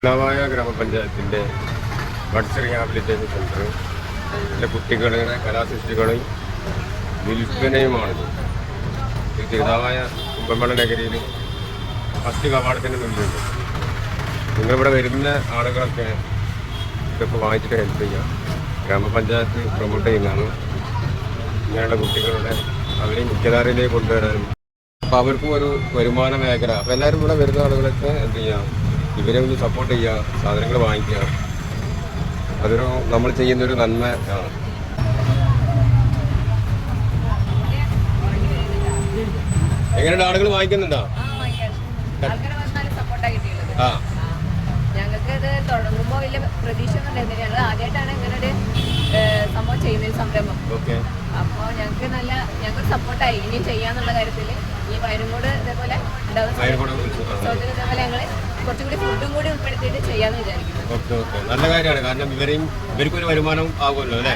നവായ ഗ്രാമപഞ്ചായത്തിൻ്റെ buds rehabilitation centre ഇതിലെ കുട്ടികളുടെ കലാസൃഷ്ടികളെയും വിൽപ്പനയുമാണിത്. ഈ തിരുനാവായ കുമ്പമല നഗരിയിൽ ഫസ്റ്റ് കവാടത്തിൻ്റെ മുന്നിലുണ്ട്. നിങ്ങളിവിടെ വരുന്ന ആളുകളൊക്കെ ഇതൊക്കെ വാങ്ങിച്ചിട്ട് ഹെൽപ്പ് ചെയ്യാം. ഗ്രാമപഞ്ചായത്ത് പ്രൊമോട്ട് ചെയ്യുന്നതാണ് ഇങ്ങനെയുള്ള കുട്ടികളുടെ അവരെയും മുഖ്യധാരയിലേക്ക് കൊണ്ടുവരാനും. അപ്പോൾ അവർക്കും ഒരു വരുമാന മേഖല. അപ്പോൾ എല്ലാവരും ഇവിടെ വരുന്ന ആളുകളൊക്കെ എന്ത് ചെയ്യാം, ഇവരെ ഒന്ന് സപ്പോർട്ട് ചെയ്യുക, സാധനങ്ങൾ വാങ്ങിക്കുക. അതൊരു നമ്മൾ ചെയ്യുന്നൊരു നന്മ ആണ്. എങ്ങനെയുണ്ട്, ആളുകൾ വാങ്ങിക്കുന്നുണ്ടോ? ആ, ഞങ്ങൾക്ക് ഇത് തുടങ്ങുമ്പോൾ വലിയ പ്രതീക്ഷ ഒന്നും ഉണ്ടായിരുന്നില്ല. ഞങ്ങൾ ആദ്യമായിട്ടാണ് ഇങ്ങനെ ഒരു സംഭവം ചെയ്യുന്ന ഒരു സംരംഭം. അപ്പോൾ ഞങ്ങൾക്ക് സപ്പോർട്ടായി ഇനി ചെയ്യാന്നുള്ള കാര്യത്തിൽ. ഈ വയറുംകൂട് ഇതേപോലെ ഇതേപോലെ ഞങ്ങൾ കുറച്ചുകൂടി ഫുഡും കൂടി ഉൾപ്പെടുത്തിയിട്ട് ചെയ്യാന്ന് വിചാരിക്കുന്നു. നല്ല കാര്യമാണ്. കാരണം ഇവർക്കൊരു വരുമാനം ആകുമല്ലോ അല്ലേ?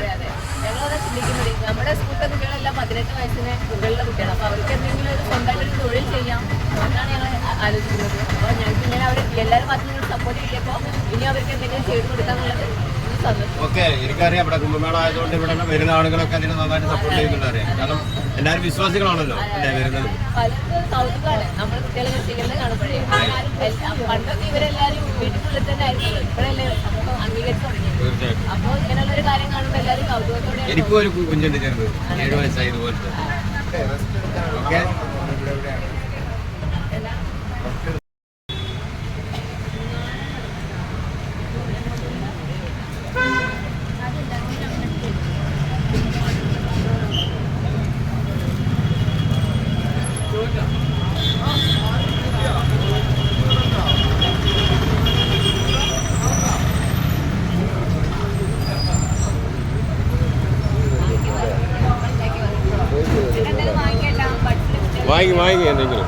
ഞങ്ങളത് ചിന്തിക്കുന്നത് നമ്മുടെ സ്കൂളിലെ കുട്ടികളെല്ലാം 18 വയസ്സിന് മുകളിലുള്ള കുട്ടികളാണ്. അപ്പോൾ അവർക്ക് എന്തെങ്കിലും ഒരു സ്വന്തമായിട്ടൊരു തൊഴിൽ ചെയ്യാം എന്നാണ് ഞങ്ങൾ ആലോചിക്കുന്നത്. അപ്പോൾ ഞങ്ങൾക്ക് ഇങ്ങനെ അവർ എല്ലാവരും മാത്രം സപ്പോർട്ട് ചെയ്യപ്പോൾ ഇനി അവർക്ക് എന്തെങ്കിലും ചെയ്തു കൊടുക്കാന്നുള്ളത് സന്തോഷം. ഓക്കെ, എനിക്കറിയാം ഇവിടെ കുംഭമേള ആയതുകൊണ്ട് ഇവിടെ വരുന്ന ആളുകളൊക്കെ അതിനെ നന്നായിട്ട് സപ്പോർട്ട് ചെയ്യുന്നുണ്ടറിയാം. കാരണം എല്ലാവരും വിശ്വാസികളാണല്ലോ അല്ലേ വരുന്നത്. പലർക്കും കൗതുകമാണ് നമ്മൾ കുട്ടികളെ ചെയ്യുന്നത് കാണുമ്പോഴേ. പണ്ടൊക്കെ ഇവരെല്ലാവരും വീട്ടിനുള്ളിൽ തന്നെ ആയിരുന്നു, ഇപ്പോഴല്ലേ സമൂഹം അംഗീകരിച്ചു തുടങ്ങിയത്. അപ്പോൾ ഇങ്ങനെയുള്ള ഒരു കാര്യം കാണുമ്പോൾ എല്ലാവരും കൗതുകത്തോടെ. എനിക്കും ഒരു കുഞ്ഞുണ്ട് ചേർന്ന് 7 വയസ്സായി ഇതുപോലത്തെ. ഓക്കെ, വാങ്ങി എന്തെങ്കിലും